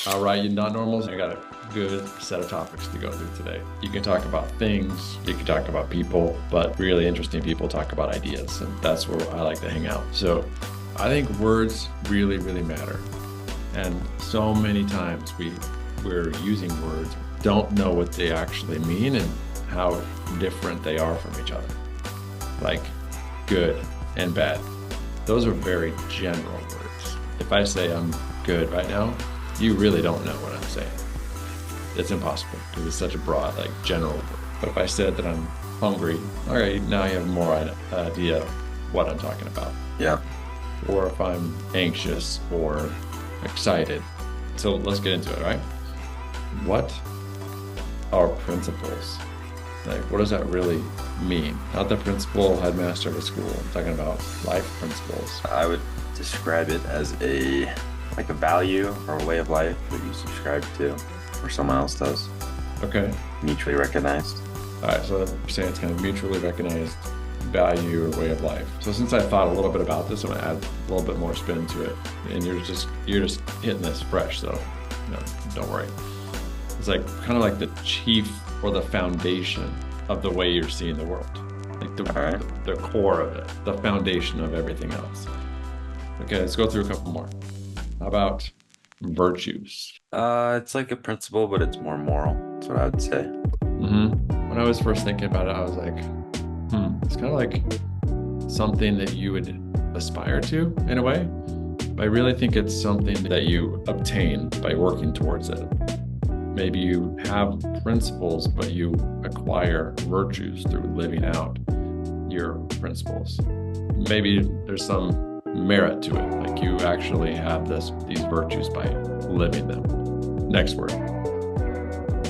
All right, you not normals, I got a good set of topics to go through today. You can talk about things, you can talk about people, but really interesting people talk about ideas, and that's where I like to hang out. So I think words really, really matter. And so many times we're using words, don't know what they actually mean and how different they are from each other. Like good and bad. Those are very general words. If I say I'm good right now, you really don't know what I'm saying. It's impossible because it's such a broad, like general word. But if I said that I'm hungry, all right, now you have more idea of what I'm talking about. Yeah. Or if I'm anxious or excited. So let's get into it, all right? What are principles? Like, what does that really mean? Not the principal headmaster of a school. I'm talking about life principles. I would describe it as a value or a way of life that you subscribe to or someone else does. Okay. Mutually recognized. All right, so you're saying it's kind of mutually recognized value or way of life. So since I thought a little bit about this, I'm gonna add a little bit more spin to it. And you're just hitting this fresh, so don't worry. It's like kind of like the chief or the foundation of the way you're seeing the world. Like the core of it, the foundation of everything else. Okay, let's go through a couple more. How about virtues? It's like a principle, but it's more moral. That's what I would say. When I was first thinking about it, I was like, it's kind of like something that you would aspire to in a way. But I really think it's something that you obtain by working towards it. Maybe you have principles, but you acquire virtues through living out your principles. Maybe there's some merit to it, like you actually have these virtues by living them. Next word,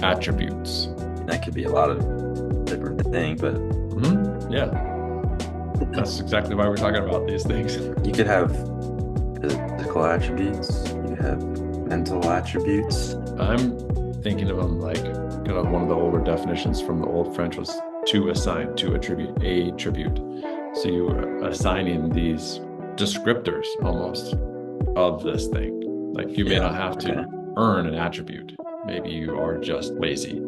attributes. That could be a lot of different things, but yeah, that's exactly why we're talking about these things. You could have physical attributes, you could have mental attributes. I'm thinking of them like kind of one of the older definitions from the old French was to assign, to attribute, a tribute. So you are assigning these descriptors almost of this thing. Like you may not have to earn an attribute. Maybe you are just lazy,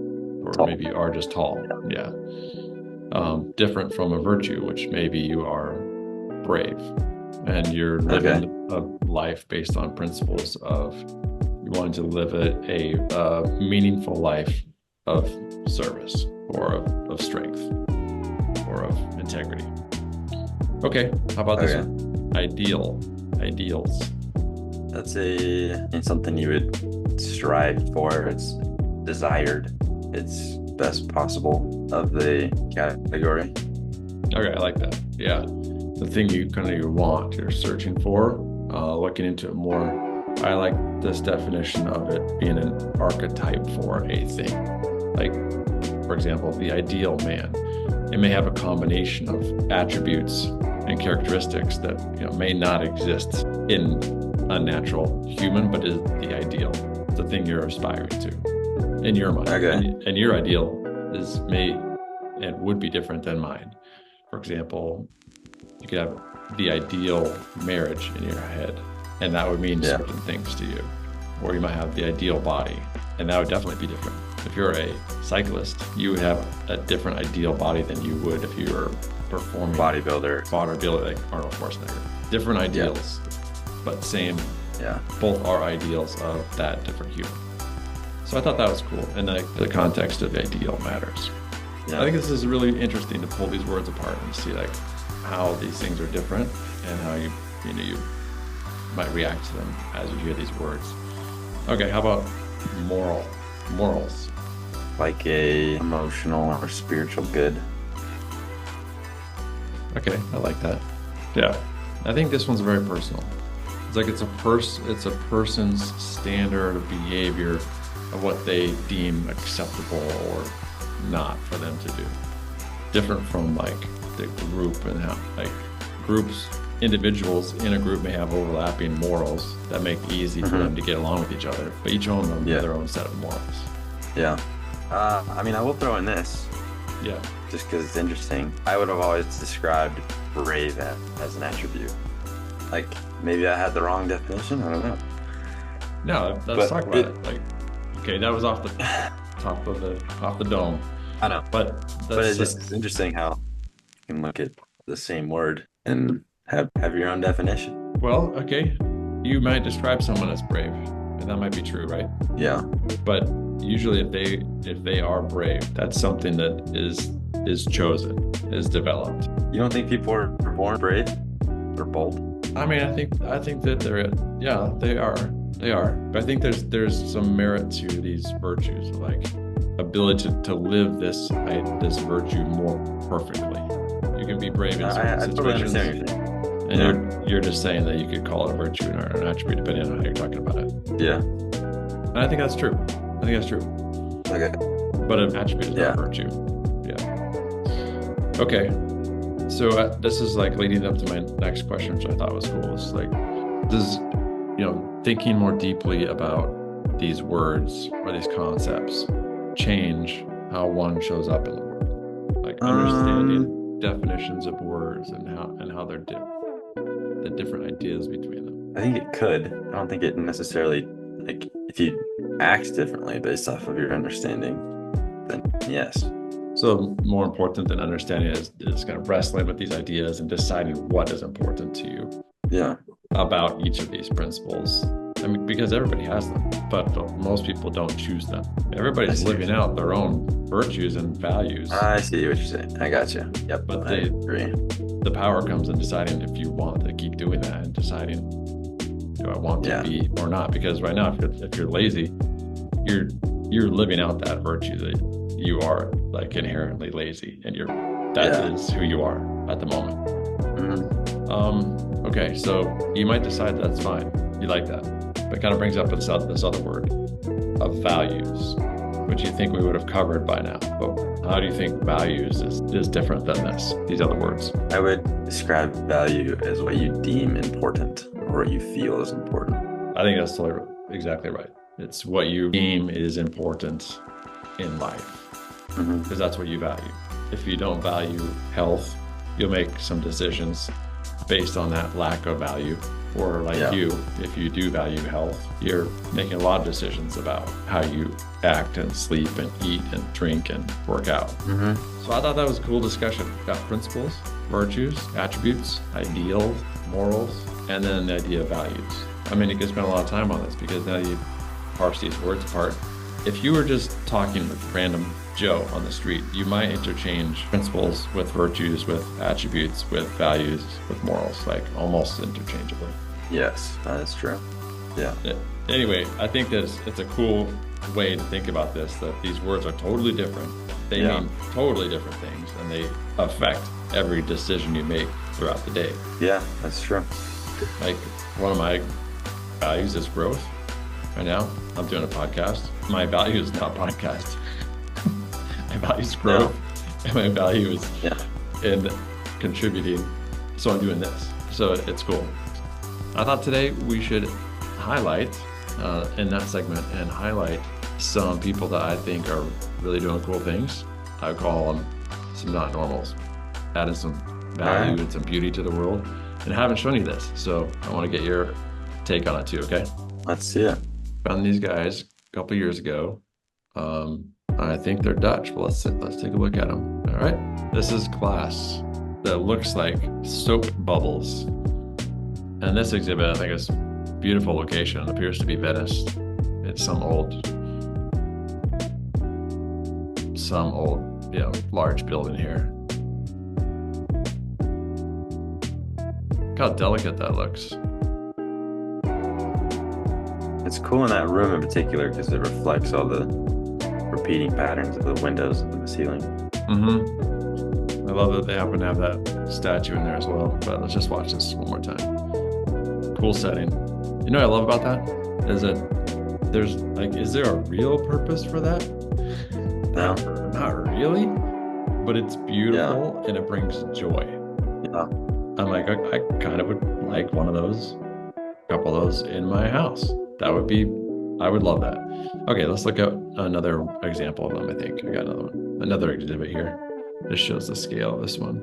or tall. Maybe you are just tall. Yeah. Different from a virtue, which maybe you are brave and you're living a life based on principles of you wanting to live a meaningful life of service or of strength or of integrity. Okay, how about this one? Ideals. That's something you would strive for. It's desired. It's best possible of the category. Okay, I like that. Yeah, the thing you want, you're searching for. Looking into it more, I like this definition of it being an archetype for a thing. Like, for example, the ideal man. It may have a combination of attributes and characteristics that may not exist in a natural human, but is the ideal, the thing you're aspiring to in your mind. And your ideal would be different than mine. For example, you could have the ideal marriage in your head, and that would mean certain things to you. Or you might have the ideal body, and that would definitely be different. If you're a cyclist, you would have a different ideal body than you would if you were performing bodybuilder like Arnold Schwarzenegger. Different ideals, but same. Yeah. Both are ideals of that different human. So I thought that was cool, and the context of ideal matters. Yeah. I think this is really interesting to pull these words apart and see like how these things are different and how you might react to them as you hear these words. Okay, how about morals? Like a emotional or spiritual good. Okay, I like that. Yeah, I think this one's very personal. It's like it's a person's standard of behavior of what they deem acceptable or not for them to do. Different from like the group and how like individuals in a group may have overlapping morals that make it easy for them to get along with each other, but each own them their own set of morals. Yeah. I will throw in this. Yeah. Just because it's interesting. I would have always described brave as an attribute. Like, maybe I had the wrong definition, I don't know. No, let's talk about it. Like, okay, that was off the top of the dome. I know, But but that's it's interesting how you can look at the same word and have your own definition. well, okay. You might describe someone as brave, and that might be true, right? Yeah. But usually if they are brave, that's something that is chosen, is developed. You don't think people are born brave or bold? I mean, I think that they are. They are. But I think there's some merit to these virtues, like ability to live this virtue more perfectly. You can be brave in certain I totally situations. understand what you're saying. And you're just saying that you could call it a virtue or an attribute depending on how you're talking about it. Yeah. And I think that's true. I think that's true. Okay. But an attribute is not a virtue. Yeah. Okay. So this is like leading up to my next question, which I thought was cool. It's like, does, thinking more deeply about these words or these concepts change how one shows up in the world? Like understanding definitions of words and how they're the different ideas between them. I think it could. I don't think it necessarily, like, if you act differently based off of your understanding, then yes. So more important than understanding is kind of wrestling with these ideas and deciding what is important to you. Yeah. About each of these principles. I mean, because everybody has them, but most people don't choose them. Everybody's living out their own virtues and values. I see what you're saying. I got you. Yep. But I agree. The power comes in deciding if you want to keep doing that and deciding, do I want to be or not? Because right now, if you're lazy, you're living out that virtue that you are like inherently lazy, and that is who you are at the moment. Mm-hmm. Okay, so you might decide that's fine. You like that. But it kind of brings up this other word of values, which you think we would have covered by now. But how do you think values is different than these other words? I would describe value as what you deem important or what you feel is important. I think that's exactly right. It's what you deem is important in life, because that's what you value. If you don't value health, you'll make some decisions based on that lack of value. Or if you do value health, you're making a lot of decisions about how you act and sleep and eat and drink and work out. So I thought that was a cool discussion. Got principles, virtues, attributes, ideals, morals, and then the idea of values. I mean, you could spend a lot of time on this because now you parse these words apart. If you were just talking with random Joe on the street, you might interchange principles with virtues, with attributes, with values, with morals, like almost interchangeably. Yes, that is true. Yeah. Anyway, I think that it's a cool way to think about this, that these words are totally different. They mean totally different things, and they affect every decision you make throughout the day. Yeah, that's true. Like one of my values is growth. Right now, I'm doing a podcast. My value is not podcast. My value is growth, and my value is in contributing. So I'm doing this. So it's cool. I thought today we should highlight in that segment and highlight some people that I think are really doing cool things. I call them some not normals, adding some value and some beauty to the world. And I haven't shown you this, so I want to get your take on it too. Okay. Let's see it. Found these guys a couple years ago. I think they're Dutch, but let's take a look at them. All right. This is glass that looks like soap bubbles. And this exhibit, I think, is a beautiful location. It appears to be Venice. It's some old, large building here. Look how delicate that looks. It's cool in that room in particular because it reflects all the repeating patterns of the windows and the ceiling. I love that they happen to have that statue in there as well. But let's just watch this one more time. Cool setting. You know what I love about that? Is that is there a real purpose for that? No. Not really. But it's beautiful and it brings joy. Yeah. I'm like, I kind of would like one of those, a couple of those in my house. I would love that. Okay, let's look at another example of them. I think I got another exhibit here. This shows the scale of this one.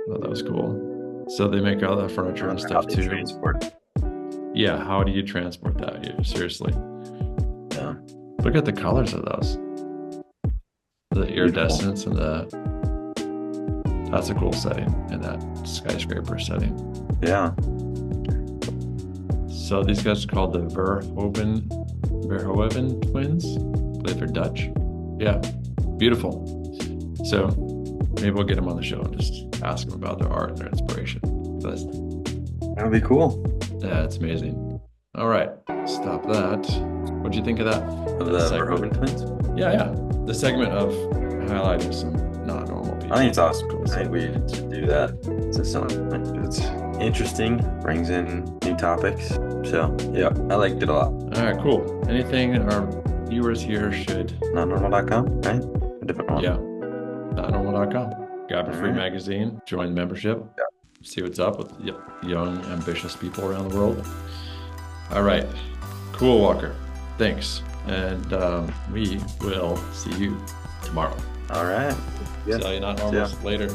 Oh, that was cool. So they make all that furniture and stuff too. Yeah, how do you transport that? Yeah, seriously. Yeah. Look at the colors of those. The iridescence and that's a cool setting in that skyscraper setting. Yeah. So these guys are called the Verhoeven twins. I believe they're Dutch. Yeah, beautiful. So maybe we'll get them on the show and just ask them about their art and their inspiration. That would be cool. Yeah, it's amazing. All right, stop that. What'd you think of that? Of the Verhoeven twins? Yeah. The segment of highlighting some not normal people. I think it's awesome. I think we should do that consistently. It's interesting, brings in new topics. So yeah, I liked it a lot. All right, cool. Anything our viewers here should Notnormal.com, right? A different one. Yeah. Notnormal.com. Grab a free Alright. magazine, join the membership, see what's up with young, ambitious people around the world. All right. Cool, Walker. Thanks. And we will see you tomorrow. All right. See you not normal later.